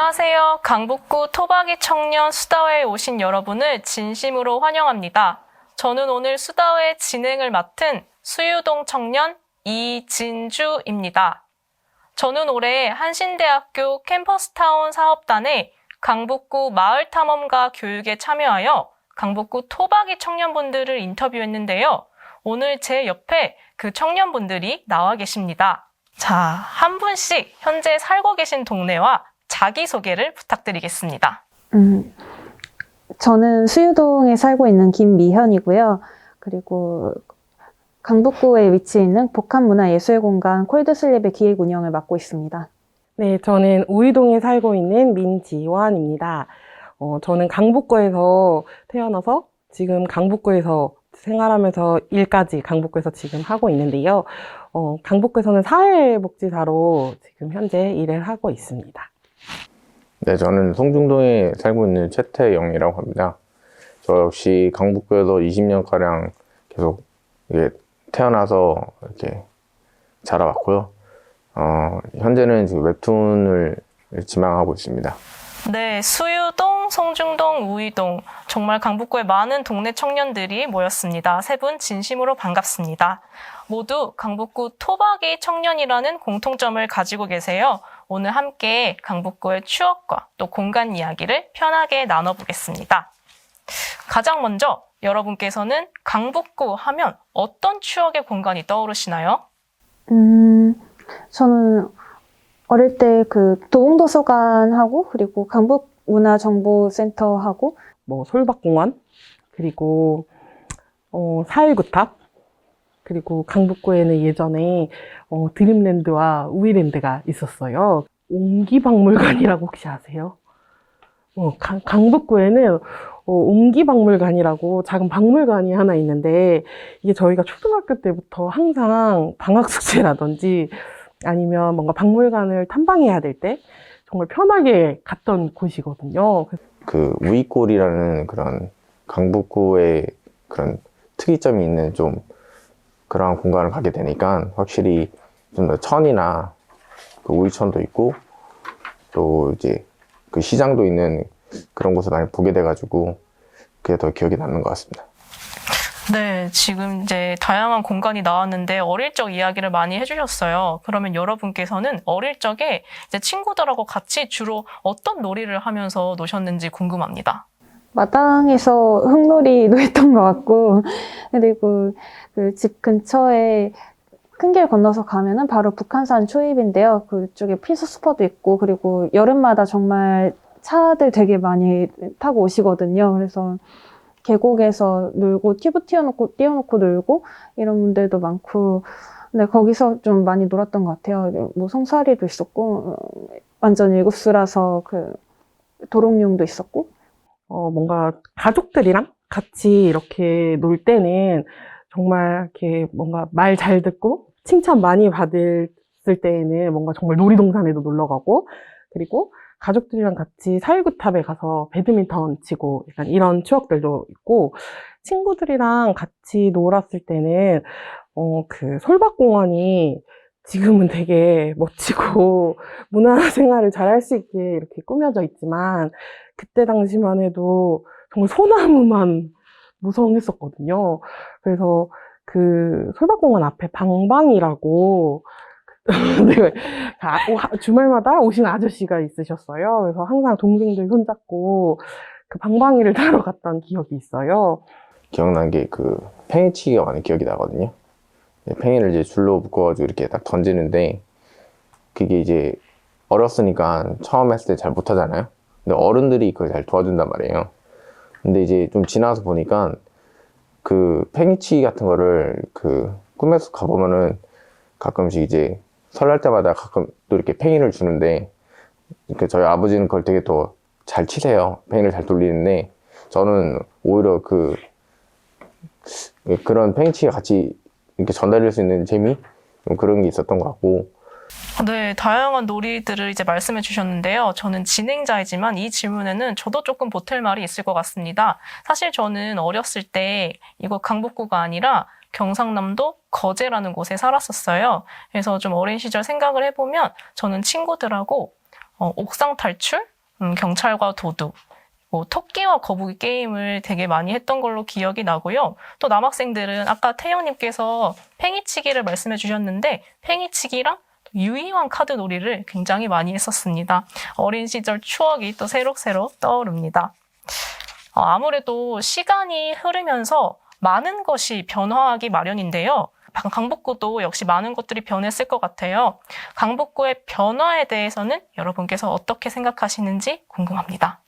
안녕하세요. 강북구 토박이 청년 수다회에 오신 여러분을 진심으로 환영합니다. 저는 오늘 수다회 진행을 맡은 수유동 청년 이진주입니다. 저는 올해 한신대학교 캠퍼스타운 사업단의 강북구 마을탐험가 교육에 참여하여 강북구 토박이 청년분들을 인터뷰했는데요. 오늘 제 옆에 그 청년분들이 나와 계십니다. 자, 한 분씩 현재 살고 계신 동네와 자기소개를 부탁드리겠습니다. 저는 수유동에 살고 있는 김미현이고요. 그리고 강북구에 위치해 있는 복합문화예술공간 콜드슬립의 기획 운영을 맡고 있습니다. 네, 저는 우이동에 살고 있는 민지원입니다. 저는 강북구에서 태어나서 지금 강북구에서 생활하면서 일까지 강북구에서 지금 하고 있는데요. 강북구에서는 사회복지사로 지금 현재 일을 하고 있습니다. 네, 저는 송중동에 살고 있는 최태영이라고 합니다. 저 역시 강북구에서 20년가량 계속 태어나서 이렇게 자라왔고요. 현재는 지금 웹툰을 지망하고 있습니다. 네, 수유동, 송중동, 우이동 정말 강북구에 많은 동네 청년들이 모였습니다. 세 분 진심으로 반갑습니다. 모두 강북구 토박이 청년이라는 공통점을 가지고 계세요. 오늘 함께 강북구의 추억과 또 공간 이야기를 편하게 나눠보겠습니다. 가장 먼저 여러분께서는 강북구 하면 어떤 추억의 공간이 떠오르시나요? 저는 어릴 때 그 도봉도서관하고 그리고 강북문화정보센터하고 솔밭공원, 그리고 사일구탑, 그리고 강북구에는 예전에 드림랜드와 우이랜드가 있었어요. 옹기박물관이라고 혹시 아세요? 강북구에는 옹기박물관이라고 작은 박물관이 하나 있는데, 이게 저희가 초등학교 때부터 항상 방학숙제라든지 아니면 뭔가 박물관을 탐방해야 될 때 정말 편하게 갔던 곳이거든요. 그 우이골이라는 그런 강북구의 그런 특이점이 있는 좀 그런 공간을 가게 되니까 확실히 좀 더 천이나 그 우이천도 있고 또 이제 그 시장도 있는 그런 곳을 많이 보게 돼가지고 그게 더 기억에 남는 것 같습니다. 네, 지금 이제 다양한 공간이 나왔는데 어릴 적 이야기를 많이 해주셨어요. 그러면 여러분께서는 어릴 적에 이제 친구들하고 같이 주로 어떤 놀이를 하면서 노셨는지 궁금합니다. 마당에서 흙놀이도 했던 것 같고, 그리고 그 집 근처에 큰 길 건너서 가면은 바로 북한산 초입인데요. 그쪽에 필수스퍼도 있고, 그리고 여름마다 정말 차들 되게 많이 타고 오시거든요. 그래서 계곡에서 놀고, 튜브 띄워놓고 놀고, 이런 분들도 많고, 근데 거기서 좀 많이 놀았던 것 같아요. 뭐 송사리도 있었고, 완전 일곱수라서 그 도롱뇽도 있었고. 뭔가 가족들이랑 같이 이렇게 놀 때는 정말 이렇게 뭔가 말 잘 듣고 칭찬 많이 받을 때에는 뭔가 정말 놀이동산에도 놀러 가고, 그리고 가족들이랑 같이 사일구탑에 가서 배드민턴 치고 약간 이런 추억들도 있고, 친구들이랑 같이 놀았을 때는 그 솔밭공원이 지금은 되게 멋지고 문화생활을 잘 할 수 있게 이렇게 꾸며져 있지만, 그때 당시만 해도 정말 소나무만 무성했었거든요. 그래서 그 솔밭공원 앞에 방방이라고 네, 주말마다 오시는 아저씨가 있으셨어요. 그래서 항상 동생들 손잡고 그 방방이를 타러 갔던 기억이 있어요. 기억난 게 그 팽이치기가 많이 기억이 나거든요. 팽이를 이제 줄로 묶어가지고 이렇게 딱 던지는데, 그게 이제 어렸으니까 처음 했을 때 잘 못하잖아요. 근데 어른들이 그걸 잘 도와준단 말이에요. 근데 이제 좀 지나서 보니까 그 팽이치기 같은 거를 그 꿈에서 가보면은 가끔씩 이제 설날 때마다 가끔 또 이렇게 팽이를 주는데, 이렇게 저희 아버지는 그걸 되게 더 잘 치세요. 팽이를 잘 돌리는데, 저는 오히려 그런 팽이치기가 같이 이렇게 전달할 수 있는 재미? 그런 게 있었던 것 같고. 네, 다양한 놀이들을 이제 말씀해 주셨는데요. 저는 진행자이지만 이 질문에는 저도 조금 보탤 말이 있을 것 같습니다. 사실 저는 어렸을 때 이거 강북구가 아니라 경상남도 거제라는 곳에 살았었어요. 그래서 좀 어린 시절 생각을 해보면 저는 친구들하고 옥상 탈출, 경찰과 도둑, 뭐 토끼와 거북이 게임을 되게 많이 했던 걸로 기억이 나고요. 또 남학생들은 아까 태영님께서 팽이치기를 말씀해 주셨는데 팽이치기랑 유희왕 카드 놀이를 굉장히 많이 했었습니다. 어린 시절 추억이 또 새록새록 떠오릅니다. 아무래도 시간이 흐르면서 많은 것이 변화하기 마련인데요. 강북구도 역시 많은 것들이 변했을 것 같아요. 강북구의 변화에 대해서는 여러분께서 어떻게 생각하시는지 궁금합니다.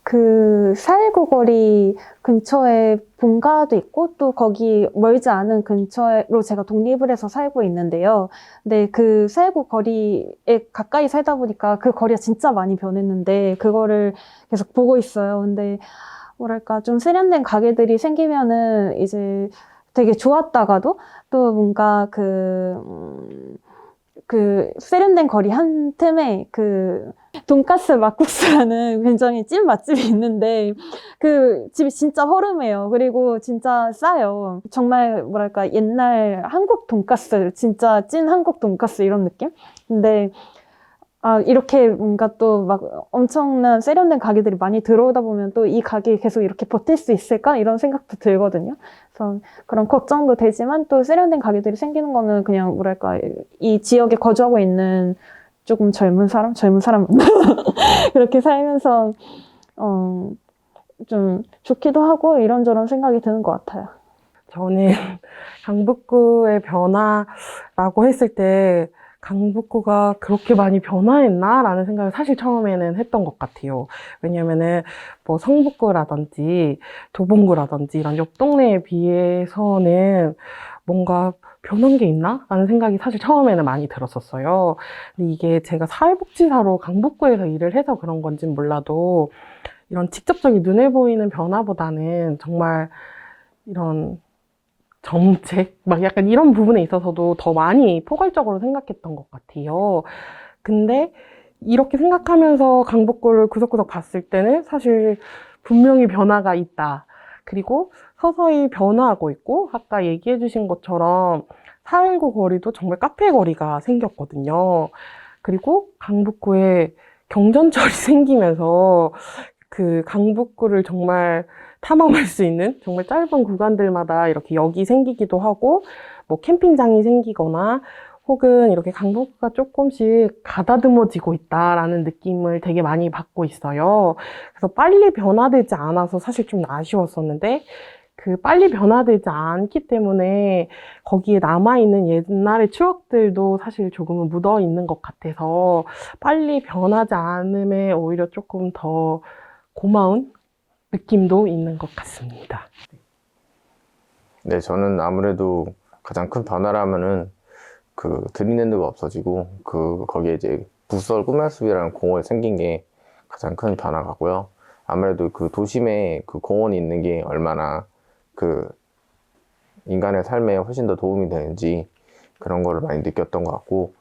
그 419 거리 근처에 본가도 있고 또 거기 멀지 않은 근처로 제가 독립을 해서 살고 있는데요. 근데 그 419 거리에 가까이 살다 보니까 그 거리가 진짜 많이 변했는데 그거를 계속 보고 있어요. 근데 뭐랄까 좀 세련된 가게들이 생기면은 이제 되게 좋았다가도 또 뭔가 그 세련된 거리 한 틈에 그 돈가스 막국수라는 굉장히 찐 맛집이 있는데 그 집이 진짜 허름해요. 그리고 진짜 싸요. 정말 뭐랄까 옛날 한국 돈가스, 진짜 찐 한국 돈가스 이런 느낌? 근데 이렇게 뭔가 또 막 엄청난 세련된 가게들이 많이 들어오다 보면 또 이 가게 계속 이렇게 버틸 수 있을까? 이런 생각도 들거든요. 그래서 그런 걱정도 되지만 또 세련된 가게들이 생기는 거는 그냥 뭐랄까 이 지역에 거주하고 있는 조금 젊은 사람? 그렇게 살면서 좀 좋기도 하고 이런저런 생각이 드는 것 같아요. 저는 강북구의 변화라고 했을 때 강북구가 그렇게 많이 변화했나? 라는 생각을 사실 처음에는 했던 것 같아요. 왜냐면은 뭐 성북구라든지 도봉구라든지 이런 옆 동네에 비해서는 뭔가 변한 게 있나? 라는 생각이 사실 처음에는 많이 들었었어요. 근데 이게 제가 사회복지사로 강북구에서 일을 해서 그런 건진 몰라도 이런 직접적인 눈에 보이는 변화보다는 정말 이런 정책? 막 약간 이런 부분에 있어서도 더 많이 포괄적으로 생각했던 것 같아요. 근데 이렇게 생각하면서 강북구를 구석구석 봤을 때는 사실 분명히 변화가 있다. 그리고 서서히 변화하고 있고, 아까 얘기해 주신 것처럼 419 거리도 정말 카페 거리가 생겼거든요. 그리고 강북구에 경전철이 생기면서 그 강북구를 정말 탐험할 수 있는 정말 짧은 구간들마다 이렇게 역이 생기기도 하고, 뭐 캠핑장이 생기거나 혹은 이렇게 강북구가 조금씩 가다듬어지고 있다라는 느낌을 되게 많이 받고 있어요. 그래서 빨리 변화되지 않아서 사실 좀 아쉬웠었는데, 그 빨리 변화되지 않기 때문에 거기에 남아있는 옛날의 추억들도 사실 조금은 묻어 있는 것 같아서 빨리 변하지 않음에 오히려 조금 더 고마운 느낌도 있는 것 같습니다. 네, 저는 아무래도 가장 큰 변화라면은 그 드림랜드가 없어지고 거기에 이제 북서울 꿈야숲이라는 공원이 생긴 게 가장 큰 변화 같고요. 아무래도 그 도심에 그 공원이 있는 게 얼마나 그 인간의 삶에 훨씬 더 도움이 되는지 그런 거를 많이 느꼈던 것 같고,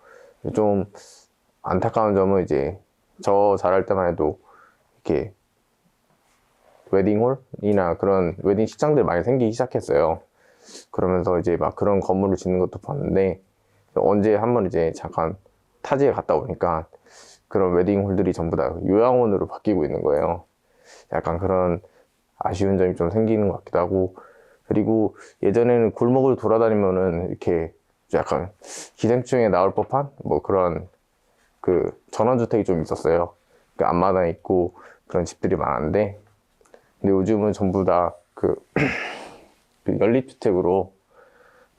좀 안타까운 점은 이제 저 자랄 때만 해도 이렇게 웨딩홀이나 그런 웨딩 식장들 많이 생기기 시작했어요. 그러면서 이제 막 그런 건물을 짓는 것도 봤는데, 언제 한번 이제 잠깐 타지에 갔다 오니까 그런 웨딩홀들이 전부 다 요양원으로 바뀌고 있는 거예요. 약간 그런 아쉬운 점이 좀 생기는 것 같기도 하고, 그리고 예전에는 골목을 돌아다니면은 이렇게 약간 기생충에 나올 법한 뭐 그런 그 전원주택이 좀 있었어요. 그 앞마당에 있고 그런 집들이 많은데, 근데 요즘은 전부 다 그 연립주택으로,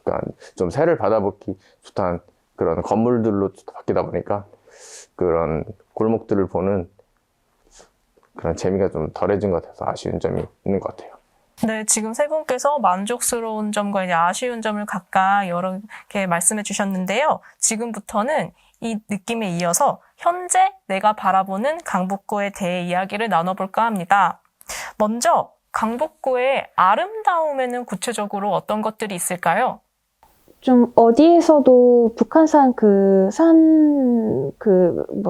그러니까 좀 새를 받아보기 좋다는 그런 건물들로 바뀌다 보니까 그런 골목들을 보는 그런 재미가 좀 덜해진 것 같아서 아쉬운 점이 있는 것 같아요. 네, 지금 세 분께서 만족스러운 점과 이제 아쉬운 점을 각각 여러 개 말씀해 주셨는데요. 지금부터는 이 느낌에 이어서 현재 내가 바라보는 강북구에 대해 이야기를 나눠볼까 합니다. 먼저 강북구의 아름다움에는 구체적으로 어떤 것들이 있을까요? 좀 어디에서도 북한산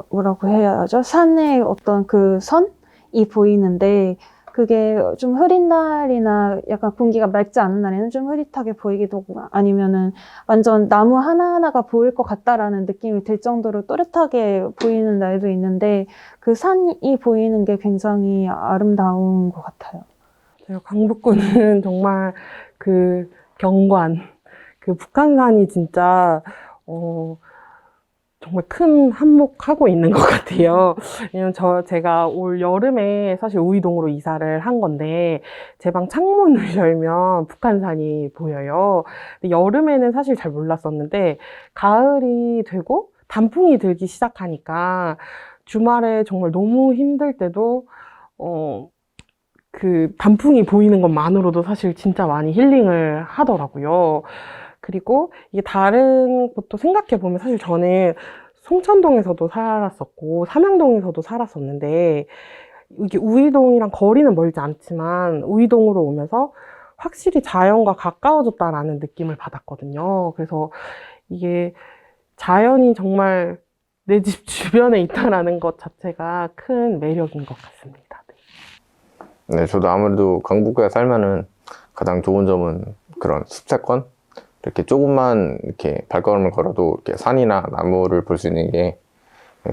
뭐라고 해야 하죠? 산의 어떤 그 선이 보이는데 그게 좀 흐린 날이나 약간 공기가 맑지 않은 날에는 좀 흐릿하게 보이기도 하고 아니면은 완전 나무 하나하나가 보일 것 같다라는 느낌이 들 정도로 또렷하게 보이는 날도 있는데 그 산이 보이는 게 굉장히 아름다운 것 같아요. 강북구는 정말 그 경관, 그 북한산이 진짜 정말 큰 한몫하고 있는 것 같아요. 왜냐면 제가 올 여름에 사실 우이동으로 이사를 한 건데, 제 방 창문을 열면 북한산이 보여요. 근데 여름에는 사실 잘 몰랐었는데, 가을이 되고 단풍이 들기 시작하니까, 주말에 정말 너무 힘들 때도, 그 단풍이 보이는 것만으로도 사실 진짜 많이 힐링을 하더라고요. 그리고 이게 다른 것도 생각해보면 사실 저는 송천동에서도 살았었고 삼양동에서도 살았었는데 이게 우이동이랑 거리는 멀지 않지만 우이동으로 오면서 확실히 자연과 가까워졌다라는 느낌을 받았거든요. 그래서 이게 자연이 정말 내 집 주변에 있다라는 것 자체가 큰 매력인 것 같습니다. 네, 저도 아무래도 강북구에 살면은 가장 좋은 점은 그런 숲세권? 이렇게 조금만 이렇게 발걸음을 걸어도 이렇게 산이나 나무를 볼 수 있는 게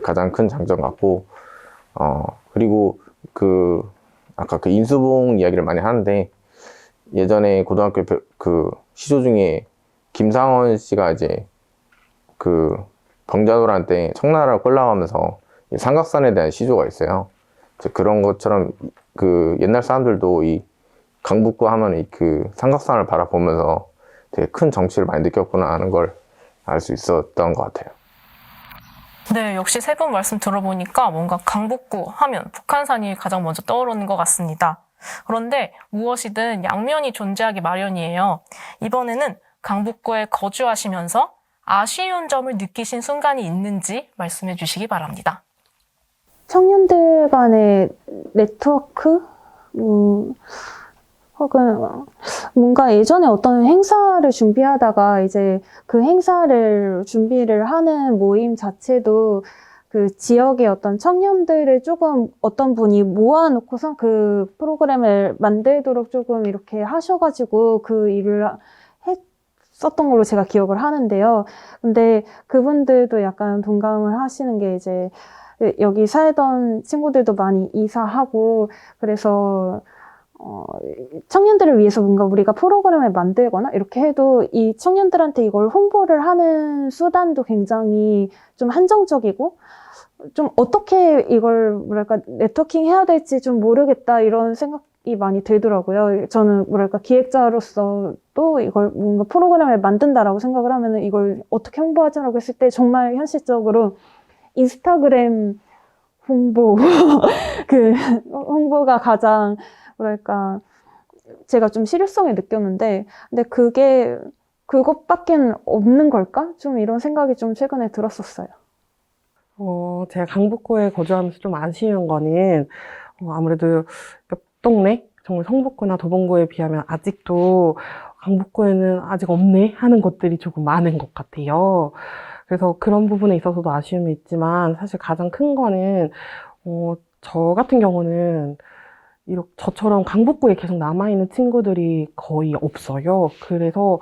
가장 큰 장점 같고, 그리고 아까 그 인수봉 이야기를 많이 하는데, 예전에 고등학교 그 시조 중에 김상원 씨가 이제 그 병자호란 때 청나라를 꼴라가면서 삼각산에 대한 시조가 있어요. 그런 것처럼 그 옛날 사람들도 이 강북구 하면 그 삼각산을 바라보면서 되게 큰 정치를 많이 느꼈구나 하는 걸 알 수 있었던 것 같아요. 네, 역시 세 분 말씀 들어보니까 뭔가 강북구 하면 북한산이 가장 먼저 떠오르는 것 같습니다. 그런데 무엇이든 양면이 존재하기 마련이에요. 이번에는 강북구에 거주하시면서 아쉬운 점을 느끼신 순간이 있는지 말씀해 주시기 바랍니다. 청년들 간의 네트워크? 혹은 뭔가 예전에 어떤 행사를 준비하다가 이제 그 행사를 준비를 하는 모임 자체도 그 지역의 어떤 청년들을 조금 어떤 분이 모아놓고선 그 프로그램을 만들도록 조금 이렇게 하셔가지고 그 일을 했었던 걸로 제가 기억을 하는데요. 근데 그분들도 약간 동감을 하시는 게 이제 여기 살던 친구들도 많이 이사하고 그래서 청년들을 위해서 뭔가 우리가 프로그램을 만들거나 이렇게 해도 이 청년들한테 이걸 홍보를 하는 수단도 굉장히 좀 한정적이고 좀 어떻게 이걸 뭐랄까 네트워킹 해야 될지 좀 모르겠다 이런 생각이 많이 들더라고요. 저는 뭐랄까 기획자로서 또 이걸 뭔가 프로그램을 만든다라고 생각을 하면은 이걸 어떻게 홍보하자라고 했을 때 정말 현실적으로 인스타그램 홍보 그 홍보가 가장 뭐랄까 제가 좀 실효성을 느꼈는데 근데 그것밖에 없는 걸까? 좀 이런 생각이 좀 최근에 들었었어요. 제가 강북구에 거주하면서 좀 아쉬운 거는 아무래도 옆 동네 정말 성북구나 도봉구에 비하면 아직도 강북구에는 아직 없네 하는 것들이 조금 많은 것 같아요. 그래서 그런 부분에 있어서도 아쉬움이 있지만 사실 가장 큰 거는 저 같은 경우는 저처럼 강북구에 계속 남아있는 친구들이 거의 없어요. 그래서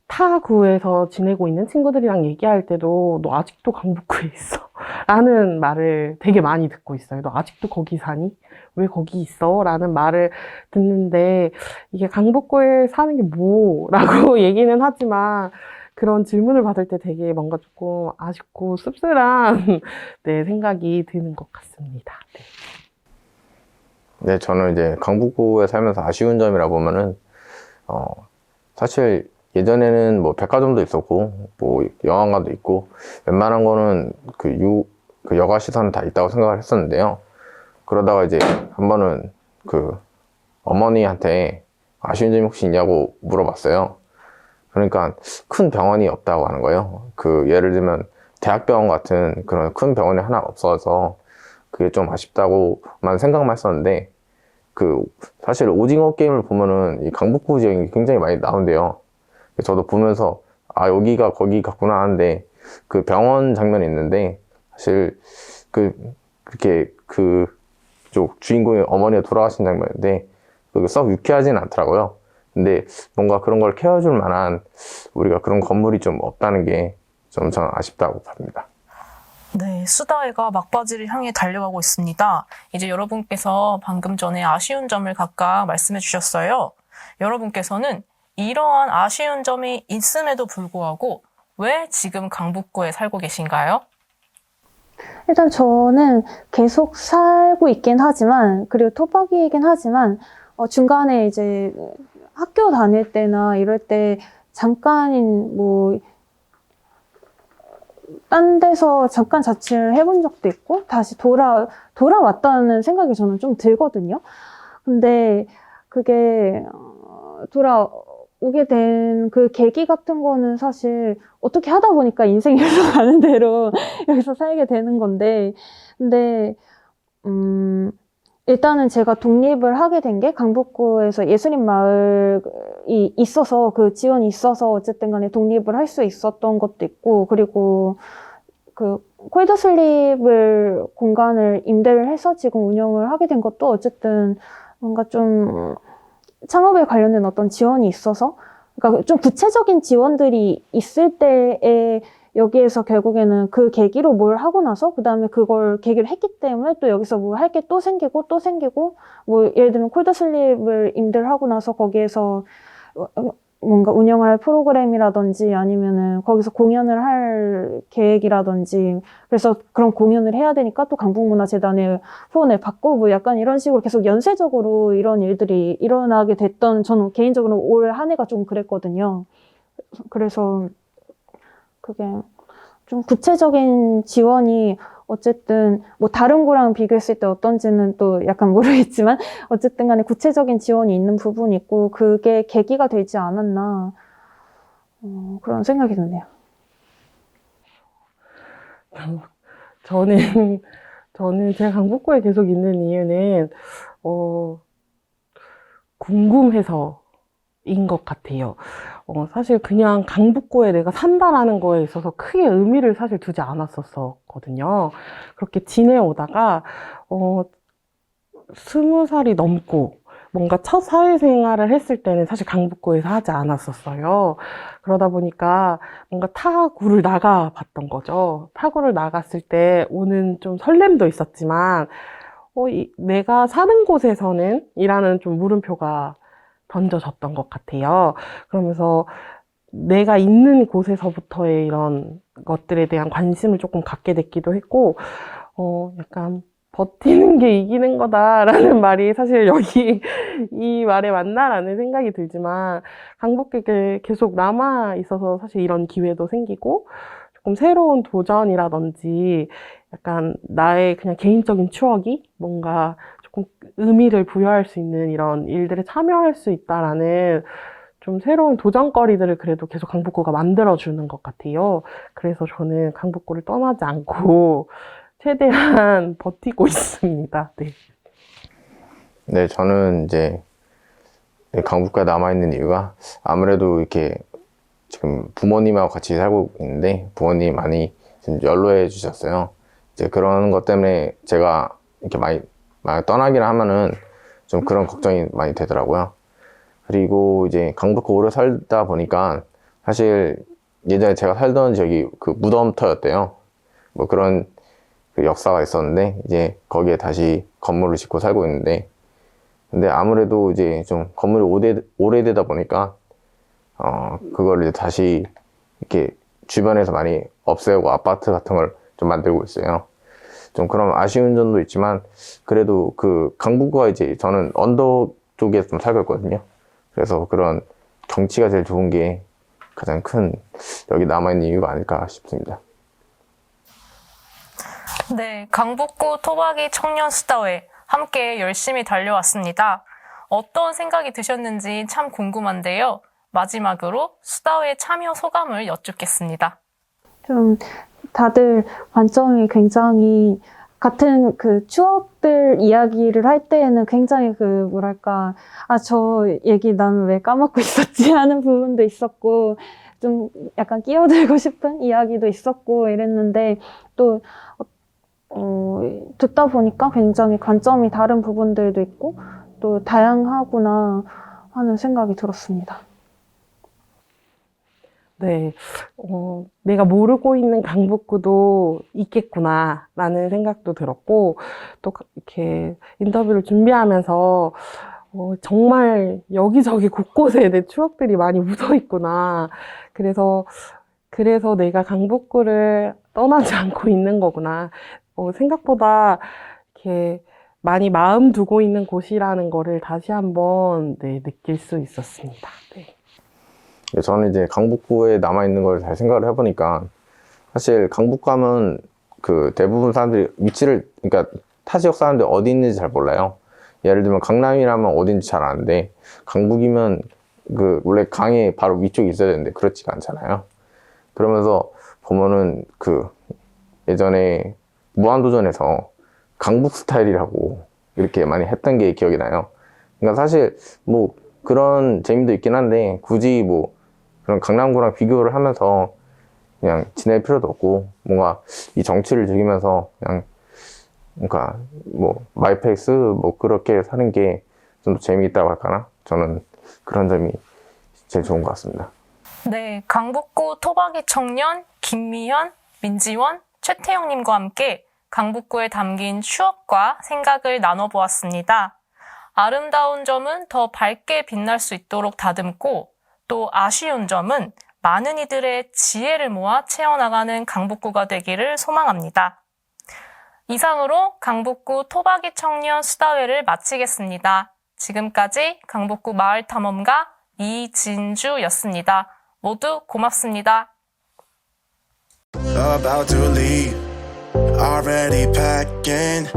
타 구에서 지내고 있는 친구들이랑 얘기할 때도 너 아직도 강북구에 있어? 라는 말을 되게 많이 듣고 있어요. 너 아직도 거기 사니? 왜 거기 있어? 라는 말을 듣는데 이게 강북구에 사는 게 뭐라고 얘기는 하지만 그런 질문을 받을 때 되게 뭔가 조금 아쉽고 씁쓸한 네, 생각이 드는 것 같습니다. 네, 저는 이제 강북구에 살면서 아쉬운 점이라 보면은, 사실 예전에는 뭐 백화점도 있었고, 뭐 영화관도 있고, 웬만한 거는 그 여가 시설은 다 있다고 생각을 했었는데요. 그러다가 이제 한 번은 그 어머니한테 아쉬운 점이 혹시 있냐고 물어봤어요. 그러니까 큰 병원이 없다고 하는 거예요. 예를 들면 대학병원 같은 그런 큰 병원이 하나 없어서 그게 좀 아쉽다고만 생각만 했었는데, 사실 오징어 게임을 보면은 이 강북구 지역이 굉장히 많이 나온대요. 저도 보면서, 여기가 거기 같구나 하는데, 그 병원 장면이 있는데, 사실, 그렇게 그쪽 주인공의 어머니가 돌아가신 장면인데 그게 썩 유쾌하진 않더라고요. 근데 뭔가 그런 걸 케어줄 만한 우리가 그런 건물이 좀 없다는 게 좀 저는 아쉽다고 봅니다. 네, 수다회가 막바지를 향해 달려가고 있습니다. 이제 여러분께서 방금 전에 아쉬운 점을 각각 말씀해 주셨어요. 여러분께서는 이러한 아쉬운 점이 있음에도 불구하고 왜 지금 강북구에 살고 계신가요? 일단 저는 계속 살고 있긴 하지만, 그리고 토박이이긴 하지만, 중간에 이제 학교 다닐 때나 이럴 때 잠깐 딴 데서 잠깐 자취를 해본 적도 있고, 다시 돌아왔다는 생각이 저는 좀 들거든요. 근데 그게, 돌아오게 된 그 계기 같은 거는 사실 어떻게 하다 보니까 인생이 흘러가는 대로 여기서 살게 되는 건데, 근데, 일단은 제가 독립을 하게 된 게 강북구에서 예술인 마을이 있어서, 그 지원이 있어서 어쨌든 간에 독립을 할 수 있었던 것도 있고, 그리고 그 콜드슬립을 공간을 임대를 해서 지금 운영을 하게 된 것도 어쨌든 뭔가 좀 창업에 관련된 어떤 지원이 있어서, 그러니까 좀 구체적인 지원들이 있을 때에 여기에서 결국에는 그 계기로 뭘 하고 나서 그 다음에 그걸 계기로 했기 때문에 또 여기서 뭐 할 게 또 생기고 또 생기고, 뭐 예를 들면 콜드슬립을 임대를 하고 나서 거기에서 뭔가 운영을 할 프로그램이라든지 아니면은 거기서 공연을 할 계획이라든지, 그래서 그런 공연을 해야 되니까 또 강북문화재단에 후원을 받고 뭐 약간 이런 식으로 계속 연쇄적으로 이런 일들이 일어나게 됐던, 저는 개인적으로 올 한 해가 좀 그랬거든요. 그래서 그게 좀 구체적인 지원이 어쨌든 뭐 다른 거랑 비교했을 때 어떤지는 또 약간 모르겠지만 어쨌든 간에 구체적인 지원이 있는 부분이 있고 그게 계기가 되지 않았나, 그런 생각이 드네요. 저는 제가 강북구에 계속 있는 이유는, 궁금해서인 것 같아요. 사실 그냥 강북구에 내가 산다라는 거에 있어서 크게 의미를 사실 두지 않았었거든요. 그렇게 지내오다가, 20살이 넘고, 뭔가 첫 사회생활을 했을 때는 사실 강북구에서 하지 않았었어요. 그러다 보니까 뭔가 타구를 나가봤던 거죠. 타구를 나갔을 때 오는 좀 설렘도 있었지만, 내가 사는 곳에서는 이라는 좀 물음표가 던져졌던 것 같아요. 그러면서 내가 있는 곳에서부터의 이런 것들에 대한 관심을 조금 갖게 됐기도 했고, 약간 버티는 게 이기는 거다라는 말이 사실 여기 이 말에 맞나라는 생각이 들지만, 강북에 계속 남아 있어서 사실 이런 기회도 생기고, 조금 새로운 도전이라든지, 약간 나의 그냥 개인적인 추억이 뭔가 조금 의미를 부여할 수 있는 이런 일들에 참여할 수 있다라는 좀 새로운 도전거리들을 그래도 계속 강북구가 만들어주는 것 같아요. 그래서 저는 강북구를 떠나지 않고 최대한 버티고 있습니다. 네. 네, 저는 이제 강북구에 남아있는 이유가 아무래도 이렇게 지금 부모님하고 같이 살고 있는데 부모님이 많이 지금 연로해 주셨어요. 이제 그런 것 때문에 제가 이렇게 많이 떠나기를 하면은 좀 그런 걱정이 많이 되더라고요. 그리고 이제 강북구 오래 살다 보니까 사실 예전에 제가 살던 지역이 그 무덤터였대요. 뭐 그런 그 역사가 있었는데 이제 거기에 다시 건물을 짓고 살고 있는데, 근데 아무래도 이제 좀 건물이 오래되다 보니까 그걸 이제 다시 이렇게 주변에서 많이 없애고 아파트 같은 걸 좀 만들고 있어요. 좀 그런 아쉬운 점도 있지만 그래도 그 강북구가 이제 저는 언덕 쪽에 좀 살고 있거든요. 그래서 그런 경치가 제일 좋은 게 가장 큰 여기 남아있는 이유가 아닐까 싶습니다. 네, 강북구 토박이 청년 수다회 함께 열심히 달려왔습니다. 어떤 생각이 드셨는지 참 궁금한데요. 마지막으로 수다회 참여 소감을 여쭙겠습니다. 좀 다들 관점이 굉장히 같은 그 추억들 이야기를 할 때에는 굉장히 그 뭐랄까, 저 얘기 나는 왜 까먹고 있었지 하는 부분도 있었고, 좀 약간 끼어들고 싶은 이야기도 있었고 이랬는데, 또 듣다 보니까 굉장히 관점이 다른 부분들도 있고 또 다양하구나 하는 생각이 들었습니다. 네, 내가 모르고 있는 강북구도 있겠구나라는 생각도 들었고, 또 이렇게 인터뷰를 준비하면서 정말 여기저기 곳곳에 내 추억들이 많이 묻어 있구나. 그래서 내가 강북구를 떠나지 않고 있는 거구나. 생각보다 이렇게 많이 마음 두고 있는 곳이라는 거를 다시 한번 네, 느낄 수 있었습니다. 네. 저는 이제 강북구에 남아있는 걸 잘 생각을 해보니까 사실 강북구 하면 그 대부분 사람들이 위치를, 그러니까 타 지역 사람들이 어디 있는지 잘 몰라요. 예를 들면 강남이라면 어딘지 잘 아는데 강북이면 그 원래 강의 바로 위쪽에 있어야 되는데 그렇지가 않잖아요. 그러면서 보면은 그 예전에 무한도전에서 강북 스타일이라고 이렇게 많이 했던 게 기억이 나요. 그러니까 사실 뭐 그런 재미도 있긴 한데 굳이 뭐 그런 강남구랑 비교를 하면서 그냥 지낼 필요도 없고 뭔가 이 정치를 즐기면서 그냥 그러니까 뭐 마이페이스 뭐 그렇게 사는 게 좀 더 재미있다고 할까나? 저는 그런 점이 제일 좋은 것 같습니다. 네, 강북구 토박이 청년 김미현, 민지원, 최태영님과 함께 강북구에 담긴 추억과 생각을 나눠보았습니다. 아름다운 점은 더 밝게 빛날 수 있도록 다듬고 또 아쉬운 점은 많은 이들의 지혜를 모아 채워나가는 강북구가 되기를 소망합니다. 이상으로 강북구 토박이 청년 수다회를 마치겠습니다. 지금까지 강북구 마을탐험가 이진주였습니다. 모두 고맙습니다. About to leave, already packing.